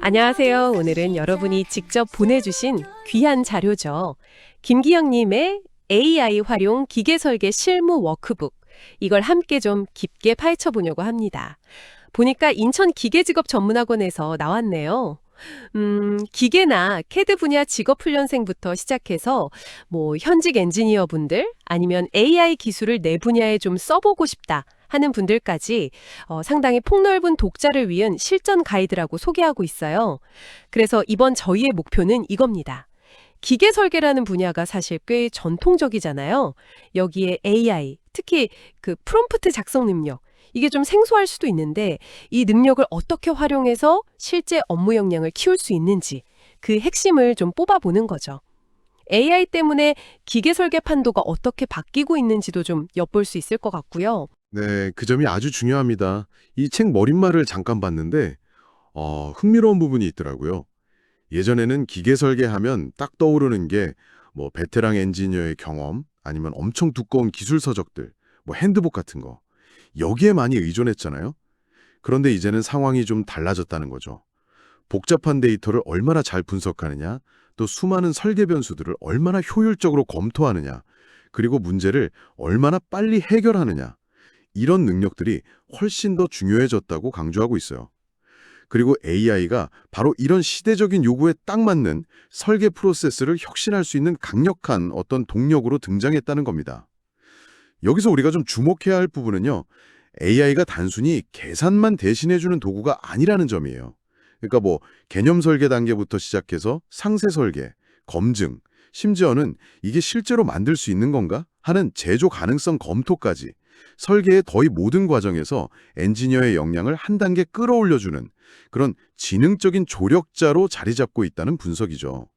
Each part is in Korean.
안녕하세요. 오늘은 여러분이 직접 보내주신 귀한 자료죠. 김기영님의 AI 활용 기계설계 실무 워크북. 이걸 함께 좀 깊게 파헤쳐 보려고 합니다. 보니까 인천 기계직업전문학원에서 나왔네요. 기계나 CAD 분야 직업훈련생부터 시작해서 현직 엔지니어분들 아니면 AI 기술을 내 분야에 좀 써보고 싶다 하는 분들까지 상당히 폭넓은 독자를 위한 실전 가이드라고 소개하고 있어요. 그래서 이번 저희의 목표는 이겁니다. 기계 설계라는 분야가 사실 꽤 전통적이잖아요. 여기에 AI, 특히 그 프롬프트 작성 능력, 이게 좀 생소할 수도 있는데 이 능력을 어떻게 활용해서 실제 업무 역량을 키울 수 있는지 그 핵심을 좀 뽑아보는 거죠. AI 때문에 기계 설계 판도가 어떻게 바뀌고 있는지도 좀 엿볼 수 있을 것 같고요. 네, 그 점이 아주 중요합니다. 이 책 머릿말을 잠깐 봤는데 흥미로운 부분이 있더라고요. 예전에는 기계 설계하면 딱 떠오르는 게 베테랑 엔지니어의 경험 아니면 엄청 두꺼운 기술 서적들, 핸드북 같은 거. 여기에 많이 의존했잖아요. 그런데 이제는 상황이 좀 달라졌다는 거죠. 복잡한 데이터를 얼마나 잘 분석하느냐, 또 수많은 설계 변수들을 얼마나 효율적으로 검토하느냐, 그리고 문제를 얼마나 빨리 해결하느냐. 이런 능력들이 훨씬 더 중요해졌다고 강조하고 있어요. 그리고 AI가 바로 이런 시대적인 요구에 딱 맞는 설계 프로세스를 혁신할 수 있는 강력한 어떤 동력으로 등장했다는 겁니다. 여기서 우리가 좀 주목해야 할 부분은요. AI가 단순히 계산만 대신해주는 도구가 아니라는 점이에요. 그러니까 개념 설계 단계부터 시작해서 상세 설계, 검증, 심지어는 이게 실제로 만들 수 있는 건가 하는 제조 가능성 검토까지 설계의 거의 모든 과정에서 엔지니어의 역량을 한 단계 끌어올려주는 그런 지능적인 조력자로 자리 잡고 있다는 분석이죠.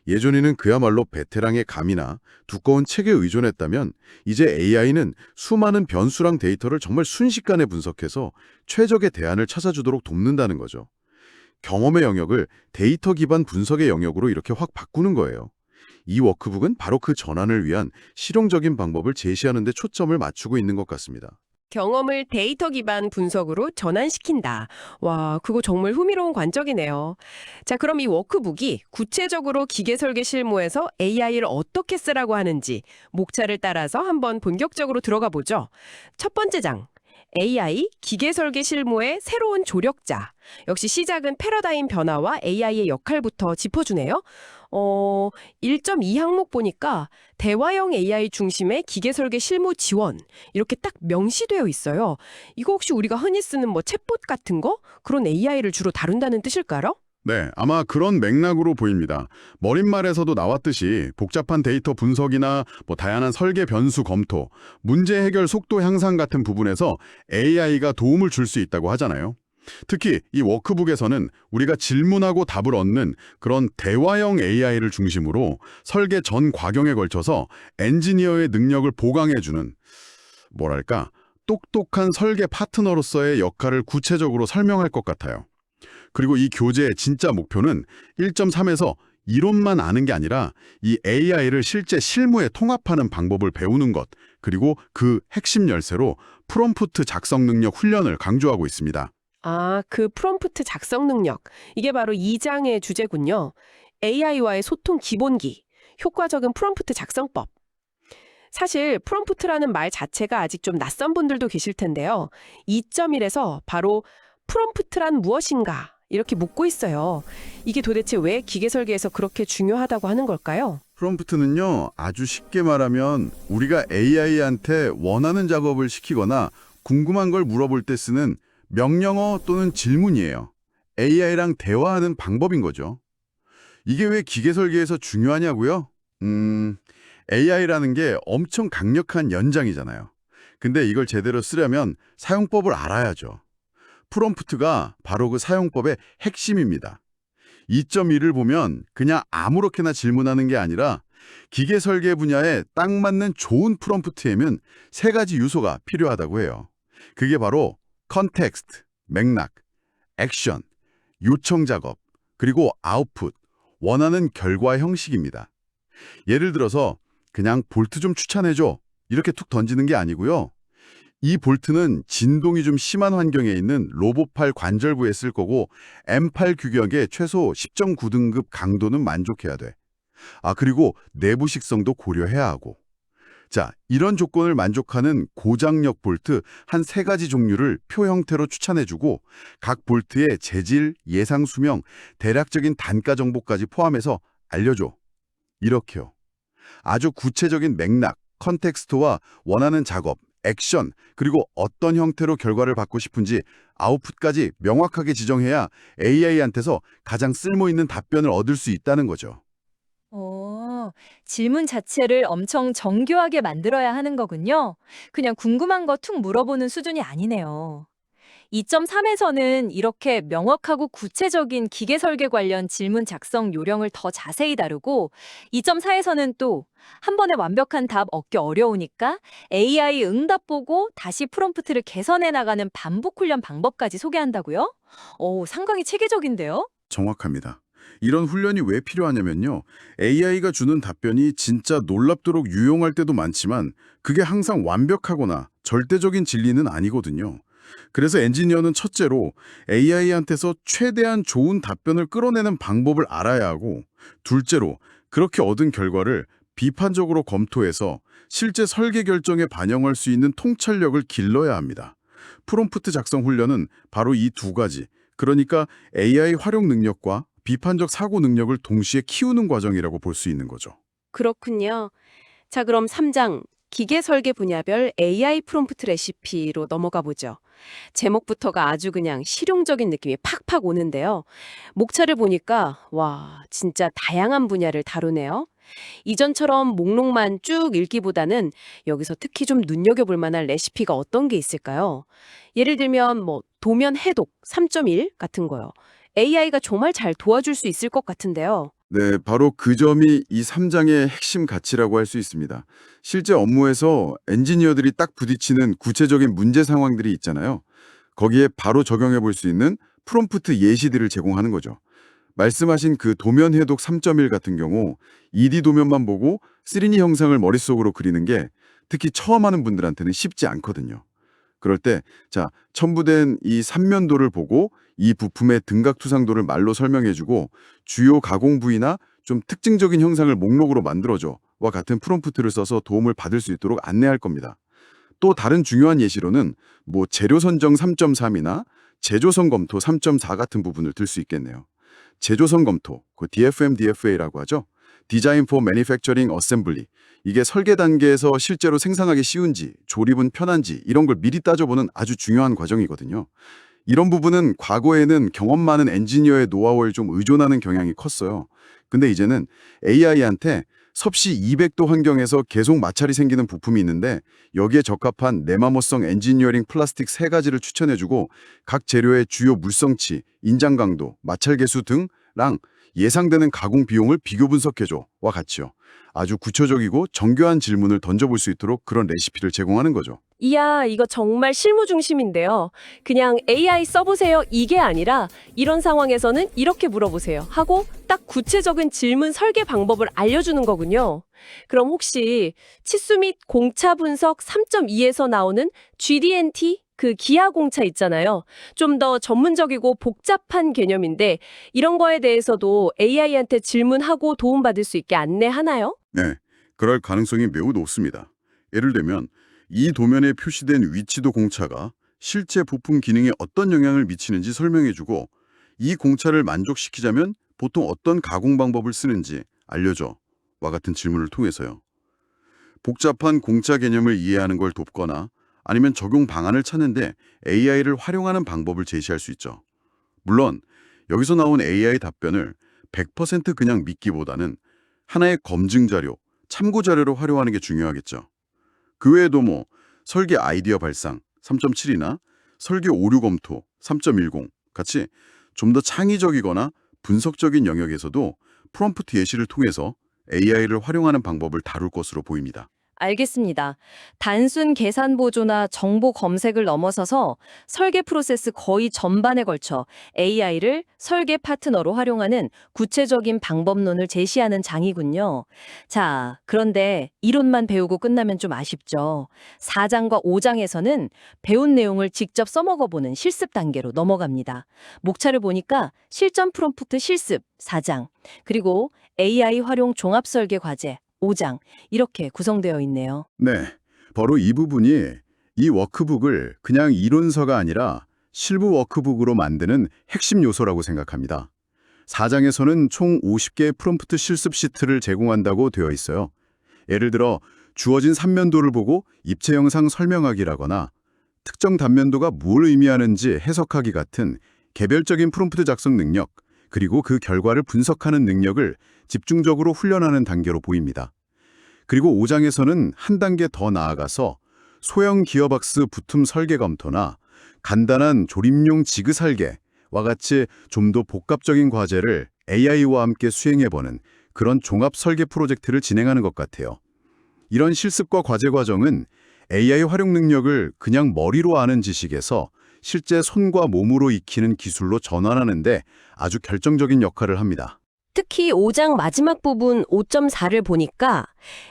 예전에는 그야말로 베테랑의 감이나 두꺼운 책에 의존했다면 이제 AI는 수많은 변수랑 데이터를 정말 순식간에 분석해서 최적의 대안을 찾아주도록 돕는다는 거죠. 경험의 영역을 데이터 기반 분석의 영역으로 이렇게 확 바꾸는 거예요. 이 워크북은 바로 그 전환을 위한 실용적인 방법을 제시하는 데 초점을 맞추고 있는 것 같습니다. 경험을 데이터 기반 분석으로 전환시킨다. 와, 그거 정말 흥미로운 관점이네요. 자, 그럼 이 워크북이 구체적으로 기계 설계 실무에서 AI를 어떻게 쓰라고 하는지 목차를 따라서 한번 본격적으로 들어가 보죠. 첫 번째 장. AI, 기계 설계 실무의 새로운 조력자. 역시 시작은 패러다임 변화와 AI의 역할부터 짚어주네요. 1.2 항목 보니까 대화형 AI 중심의 기계 설계 실무 지원 이렇게 딱 명시되어 있어요. 이거 혹시 우리가 흔히 쓰는 챗봇 같은 거? 그런 AI를 주로 다룬다는 뜻일까요? 네, 아마 그런 맥락으로 보입니다. 머릿말에서도 나왔듯이 복잡한 데이터 분석이나 다양한 설계 변수 검토, 문제 해결 속도 향상 같은 부분에서 AI가 도움을 줄 수 있다고 하잖아요. 특히 이 워크북에서는 우리가 질문하고 답을 얻는 그런 대화형 AI를 중심으로 설계 전 과정에 걸쳐서 엔지니어의 능력을 보강해주는 똑똑한 설계 파트너로서의 역할을 구체적으로 설명할 것 같아요. 그리고 이 교재의 진짜 목표는 1.3에서 이론만 아는 게 아니라 이 AI를 실제 실무에 통합하는 방법을 배우는 것, 그리고 그 핵심 열쇠로 프롬프트 작성 능력 훈련을 강조하고 있습니다. 아, 그 프롬프트 작성 능력. 이게 바로 2장의 주제군요. AI와의 소통 기본기, 효과적인 프롬프트 작성법. 사실 프롬프트라는 말 자체가 아직 좀 낯선 분들도 계실 텐데요. 2.1에서 바로 프롬프트란 무엇인가 이렇게 묻고 있어요. 이게 도대체 왜 기계 설계에서 그렇게 중요하다고 하는 걸까요? 프롬프트는요, 아주 쉽게 말하면 우리가 AI한테 원하는 작업을 시키거나 궁금한 걸 물어볼 때 쓰는 명령어 또는 질문이에요. AI랑 대화하는 방법인 거죠. 이게 왜 기계 설계에서 중요하냐고요? AI라는 게 엄청 강력한 연장이잖아요. 근데 이걸 제대로 쓰려면 사용법을 알아야죠. 프롬프트가 바로 그 사용법의 핵심입니다. 2.1을 보면 그냥 아무렇게나 질문하는 게 아니라 기계 설계 분야에 딱 맞는 좋은 프롬프트에는 세 가지 요소가 필요하다고 해요. 그게 바로 컨텍스트, 맥락, 액션, 요청 작업, 그리고 아웃풋, 원하는 결과 형식입니다. 예를 들어서 그냥 볼트 좀 추천해줘 이렇게 툭 던지는 게 아니고요. 이 볼트는 진동이 좀 심한 환경에 있는 로봇팔 관절부에 쓸 거고 M8 규격의 최소 10.9등급 강도는 만족해야 돼. 그리고 내부 식성도 고려해야 하고. 자, 이런 조건을 만족하는 고장력 볼트 한 3가지 종류를 표 형태로 추천해주고 각 볼트의 재질, 예상 수명, 대략적인 단가 정보까지 포함해서 알려줘. 이렇게요. 아주 구체적인 맥락, 컨텍스트와 원하는 작업, 액션, 그리고 어떤 형태로 결과를 받고 싶은지 아웃풋까지 명확하게 지정해야 AI한테서 가장 쓸모있는 답변을 얻을 수 있다는 거죠. 질문 자체를 엄청 정교하게 만들어야 하는 거군요. 그냥 궁금한 거 툭 물어보는 수준이 아니네요. 2.3에서는 이렇게 명확하고 구체적인 기계 설계 관련 질문 작성 요령을 더 자세히 다루고 2.4에서는 또 한 번에 완벽한 답 얻기 어려우니까 AI 응답 보고 다시 프롬프트를 개선해 나가는 반복 훈련 방법까지 소개한다고요? 상당히 체계적인데요? 정확합니다. 이런 훈련이 왜 필요하냐면요. AI가 주는 답변이 진짜 놀랍도록 유용할 때도 많지만 그게 항상 완벽하거나 절대적인 진리는 아니거든요. 그래서 엔지니어는 첫째로 AI한테서 최대한 좋은 답변을 끌어내는 방법을 알아야 하고, 둘째로 그렇게 얻은 결과를 비판적으로 검토해서 실제 설계 결정에 반영할 수 있는 통찰력을 길러야 합니다. 프롬프트 작성 훈련은 바로 이 2가지, 그러니까 AI 활용 능력과 비판적 사고 능력을 동시에 키우는 과정이라고 볼 수 있는 거죠. 그렇군요. 자, 그럼 3장 기계 설계 분야별 AI 프롬프트 레시피로 넘어가 보죠. 제목부터가 아주 그냥 실용적인 느낌이 팍팍 오는데요. 목차를 보니까 와, 진짜 다양한 분야를 다루네요. 이전처럼 목록만 쭉 읽기보다는 여기서 특히 좀 눈여겨볼 만한 레시피가 어떤 게 있을까요? 예를 들면 도면 해독 3.1 같은 거요. AI가 정말 잘 도와줄 수 있을 것 같은데요. 네, 바로 그 점이 이 3장의 핵심 가치라고 할 수 있습니다. 실제 업무에서 엔지니어들이 딱 부딪히는 구체적인 문제 상황들이 있잖아요. 거기에 바로 적용해 볼 수 있는 프롬프트 예시들을 제공하는 거죠. 말씀하신 그 도면 해독 3.1 같은 경우 2D 도면만 보고 3D 형상을 머릿속으로 그리는 게 특히 처음 하는 분들한테는 쉽지 않거든요. 그럴 때 첨부된 이 삼면도를 보고 이 부품의 등각투상도를 말로 설명해주고 주요 가공 부위나 좀 특징적인 형상을 목록으로 만들어줘와 같은 프롬프트를 써서 도움을 받을 수 있도록 안내할 겁니다. 또 다른 중요한 예시로는 재료 선정 3.3이나 제조선 검토 3.4 같은 부분을 들 수 있겠네요. 제조선 검토, 그 DFM, DFA라고 하죠. 디자인 포 매니팩처링 어셈블리. 이게 설계 단계에서 실제로 생산하기 쉬운지, 조립은 편한지 이런 걸 미리 따져보는 아주 중요한 과정이거든요. 이런 부분은 과거에는 경험 많은 엔지니어의 노하우를 좀 의존하는 경향이 컸어요. 근데 이제는 AI한테 섭씨 200도 환경에서 계속 마찰이 생기는 부품이 있는데 여기에 적합한 내마모성 엔지니어링 플라스틱 3가지를 추천해주고 각 재료의 주요 물성치, 인장 강도, 마찰 개수 등랑 예상되는 가공 비용을 비교 분석해줘와 같이요. 아주 구체적이고 정교한 질문을 던져볼 수 있도록 그런 레시피를 제공하는 거죠. 이야, 이거 정말 실무 중심인데요. 그냥 AI 써보세요 이게 아니라 이런 상황에서는 이렇게 물어보세요 하고 딱 구체적인 질문 설계 방법을 알려주는 거군요. 그럼 혹시 치수 및 공차 분석 3.2에서 나오는 GD&T? 그 기하 공차 있잖아요. 좀 더 전문적이고 복잡한 개념인데 이런 거에 대해서도 AI한테 질문하고 도움받을 수 있게 안내하나요? 네, 그럴 가능성이 매우 높습니다. 예를 들면 이 도면에 표시된 위치도 공차가 실제 부품 기능에 어떤 영향을 미치는지 설명해주고 이 공차를 만족시키자면 보통 어떤 가공 방법을 쓰는지 알려줘와 같은 질문을 통해서요. 복잡한 공차 개념을 이해하는 걸 돕거나 아니면 적용 방안을 찾는데 AI를 활용하는 방법을 제시할 수 있죠. 물론 여기서 나온 AI 답변을 100% 그냥 믿기보다는 하나의 검증 자료, 참고 자료로 활용하는 게 중요하겠죠. 그 외에도 설계 아이디어 발상 3.7이나 설계 오류 검토 3.10 같이 좀 더 창의적이거나 분석적인 영역에서도 프롬프트 예시를 통해서 AI를 활용하는 방법을 다룰 것으로 보입니다. 알겠습니다. 단순 계산 보조나 정보 검색을 넘어서서 설계 프로세스 거의 전반에 걸쳐 AI를 설계 파트너로 활용하는 구체적인 방법론을 제시하는 장이군요. 자, 그런데 이론만 배우고 끝나면 좀 아쉽죠. 4장과 5장에서는 배운 내용을 직접 써먹어보는 실습 단계로 넘어갑니다. 목차를 보니까 실전 프롬프트 실습 4장, 그리고 AI 활용 종합 설계 과제 5장 이렇게 구성되어 있네요. 네, 바로 이 부분이 이 워크북을 그냥 이론서가 아니라 실무 워크북으로 만드는 핵심 요소라고 생각합니다. 4장에서는 총 50개의 프롬프트 실습 시트를 제공한다고 되어 있어요. 예를 들어 주어진 삼면도를 보고 입체 영상 설명하기라거나 특정 단면도가 뭘 의미하는지 해석하기 같은 개별적인 프롬프트 작성 능력, 그리고 그 결과를 분석하는 능력을 집중적으로 훈련하는 단계로 보입니다. 그리고 5장에서는 한 단계 더 나아가서 소형 기어박스 부품 설계 검토나 간단한 조립용 지그 설계와 같이 좀 더 복합적인 과제를 AI와 함께 수행해보는 그런 종합 설계 프로젝트를 진행하는 것 같아요. 이런 실습과 과제 과정은 AI 활용 능력을 그냥 머리로 아는 지식에서 실제 손과 몸으로 익히는 기술로 전환하는데 아주 결정적인 역할을 합니다. 특히 5장 마지막 부분 5.4를 보니까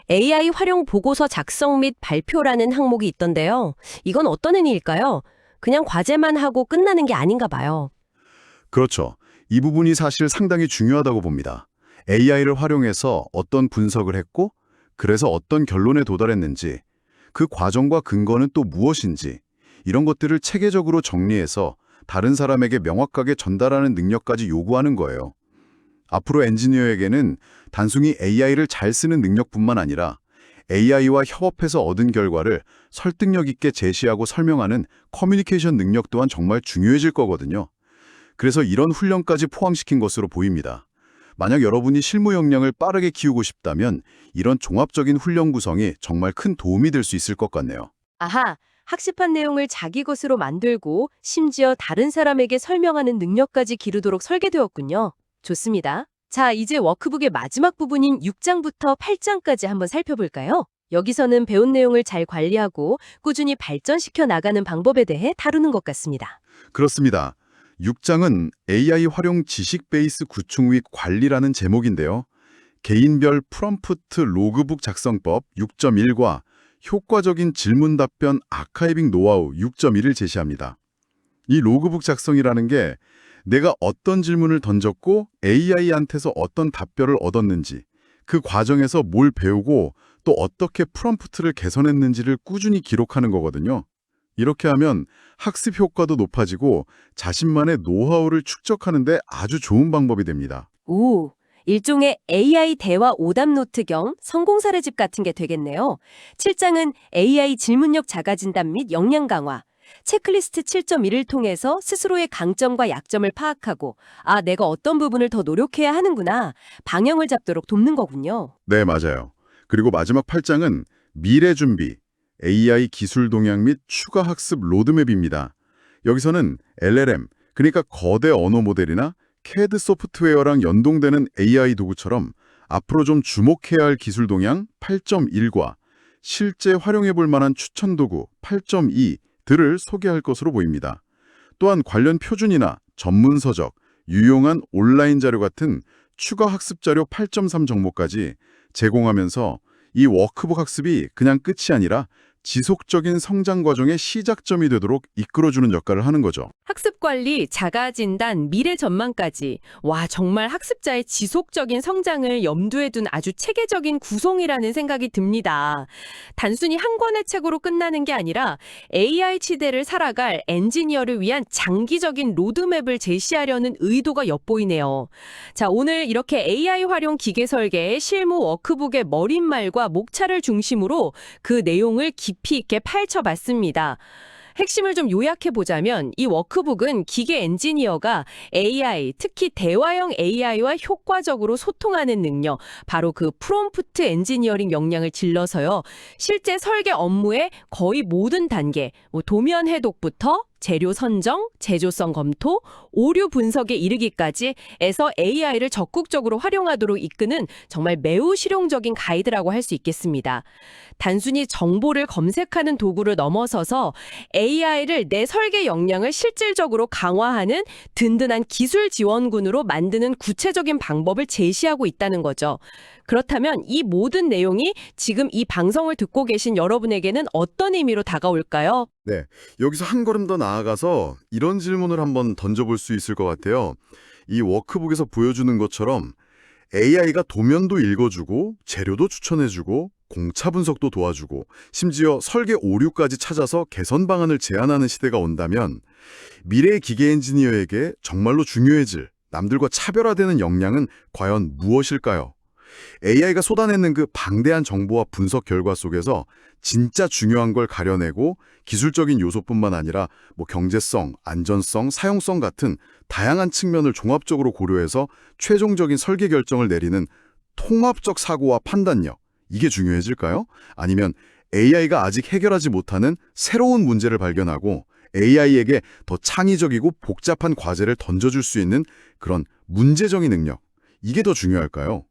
AI 활용 보고서 작성 및 발표라는 항목이 있던데요. 이건 어떤 의미일까요? 그냥 과제만 하고 끝나는 게 아닌가 봐요. 그렇죠. 이 부분이 사실 상당히 중요하다고 봅니다. AI를 활용해서 어떤 분석을 했고, 그래서 어떤 결론에 도달했는지, 그 과정과 근거는 또 무엇인지, 이런 것들을 체계적으로 정리해서 다른 사람에게 명확하게 전달하는 능력까지 요구하는 거예요. 앞으로 엔지니어에게는 단순히 AI를 잘 쓰는 능력뿐만 아니라 AI와 협업해서 얻은 결과를 설득력 있게 제시하고 설명하는 커뮤니케이션 능력 또한 정말 중요해질 거거든요. 그래서 이런 훈련까지 포함시킨 것으로 보입니다. 만약 여러분이 실무 역량을 빠르게 키우고 싶다면 이런 종합적인 훈련 구성이 정말 큰 도움이 될 수 있을 것 같네요. 아하, 학습한 내용을 자기 것으로 만들고 심지어 다른 사람에게 설명하는 능력까지 기르도록 설계되었군요. 좋습니다. 자, 이제 워크북의 마지막 부분인 6장부터 8장까지 한번 살펴볼까요? 여기서는 배운 내용을 잘 관리하고 꾸준히 발전시켜 나가는 방법에 대해 다루는 것 같습니다. 그렇습니다. 6장은 AI 활용 지식 베이스 구축 및 관리라는 제목인데요. 개인별 프롬프트 로그북 작성법 6.1과 효과적인 질문 답변 아카이빙 노하우 6.1을 제시합니다. 이 로그북 작성이라는 게 내가 어떤 질문을 던졌고 AI한테서 어떤 답변을 얻었는지, 그 과정에서 뭘 배우고 또 어떻게 프롬프트를 개선했는지를 꾸준히 기록하는 거거든요. 이렇게 하면 학습 효과도 높아지고 자신만의 노하우를 축적하는 데 아주 좋은 방법이 됩니다. 오, 일종의 AI 대화 오답 노트 겸 성공 사례집 같은 게 되겠네요. 7장은 AI 질문력 자가 진단 및 역량 강화. 체크리스트 7.1을 통해서 스스로의 강점과 약점을 파악하고 내가 어떤 부분을 더 노력해야 하는구나 방향을 잡도록 돕는 거군요. 네, 맞아요. 그리고 마지막 8장은 미래 준비, AI 기술 동향 및 추가 학습 로드맵입니다. 여기서는 LLM, 그러니까 거대 언어 모델이나 CAD 소프트웨어랑 연동되는 AI 도구처럼 앞으로 좀 주목해야 할 기술 동향 8.1과 실제 활용해 볼 만한 추천 도구 8.2들을 소개할 것으로 보입니다. 또한 관련 표준이나 전문 서적, 유용한 온라인 자료 같은 추가 학습 자료 8.3 정보까지 제공하면서 이 워크북 학습이 그냥 끝이 아니라 지속적인 성장 과정의 시작점이 되도록 이끌어주는 역할을 하는 거죠. 학습 관리, 자가 진단, 미래 전망까지. 와, 정말 학습자의 지속적인 성장을 염두에 둔 아주 체계적인 구성이라는 생각이 듭니다. 단순히 한 권의 책으로 끝나는 게 아니라 AI 시대를 살아갈 엔지니어를 위한 장기적인 로드맵을 제시하려는 의도가 엿보이네요. 자, 오늘 이렇게 AI 활용 기계 설계의 실무 워크북의 머릿말과 목차를 중심으로 그 내용을 깊이 있게 파헤쳐봤습니다. 핵심을 좀 요약해보자면 이 워크북은 기계 엔지니어가 AI, 특히 대화형 AI와 효과적으로 소통하는 능력, 바로 그 프롬프트 엔지니어링 역량을 질러서요. 실제 설계 업무의 거의 모든 단계, 도면 해독부터 재료 선정, 제조성 검토, 오류 분석에 이르기까지 해서 AI를 적극적으로 활용하도록 이끄는 정말 매우 실용적인 가이드라고 할 수 있겠습니다. 단순히 정보를 검색하는 도구를 넘어서서 AI를 내 설계 역량을 실질적으로 강화하는 든든한 기술 지원군으로 만드는 구체적인 방법을 제시하고 있다는 거죠. 그렇다면 이 모든 내용이 지금 이 방송을 듣고 계신 여러분에게는 어떤 의미로 다가올까요? 네, 여기서 한 걸음 더 나아가서 이런 질문을 한번 던져볼 수 있을 것 같아요. 이 워크북에서 보여주는 것처럼 AI가 도면도 읽어주고 재료도 추천해주고 공차 분석도 도와주고 심지어 설계 오류까지 찾아서 개선 방안을 제안하는 시대가 온다면 미래의 기계 엔지니어에게 정말로 중요해질 남들과 차별화되는 역량은 과연 무엇일까요? AI가 쏟아내는 그 방대한 정보와 분석 결과 속에서 진짜 중요한 걸 가려내고 기술적인 요소뿐만 아니라 경제성, 안전성, 사용성 같은 다양한 측면을 종합적으로 고려해서 최종적인 설계 결정을 내리는 통합적 사고와 판단력, 이게 중요해질까요? 아니면 AI가 아직 해결하지 못하는 새로운 문제를 발견하고 AI에게 더 창의적이고 복잡한 과제를 던져줄 수 있는 그런 문제정의 능력, 이게 더 중요할까요?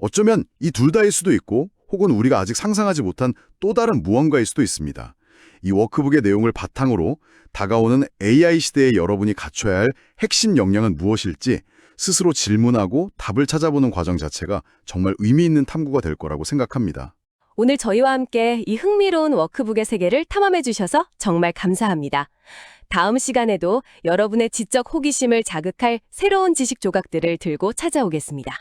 어쩌면 이 둘 다일 수도 있고 혹은 우리가 아직 상상하지 못한 또 다른 무언가일 수도 있습니다. 이 워크북의 내용을 바탕으로 다가오는 AI 시대에 여러분이 갖춰야 할 핵심 역량은 무엇일지 스스로 질문하고 답을 찾아보는 과정 자체가 정말 의미 있는 탐구가 될 거라고 생각합니다. 오늘 저희와 함께 이 흥미로운 워크북의 세계를 탐험해 주셔서 정말 감사합니다. 다음 시간에도 여러분의 지적 호기심을 자극할 새로운 지식 조각들을 들고 찾아오겠습니다.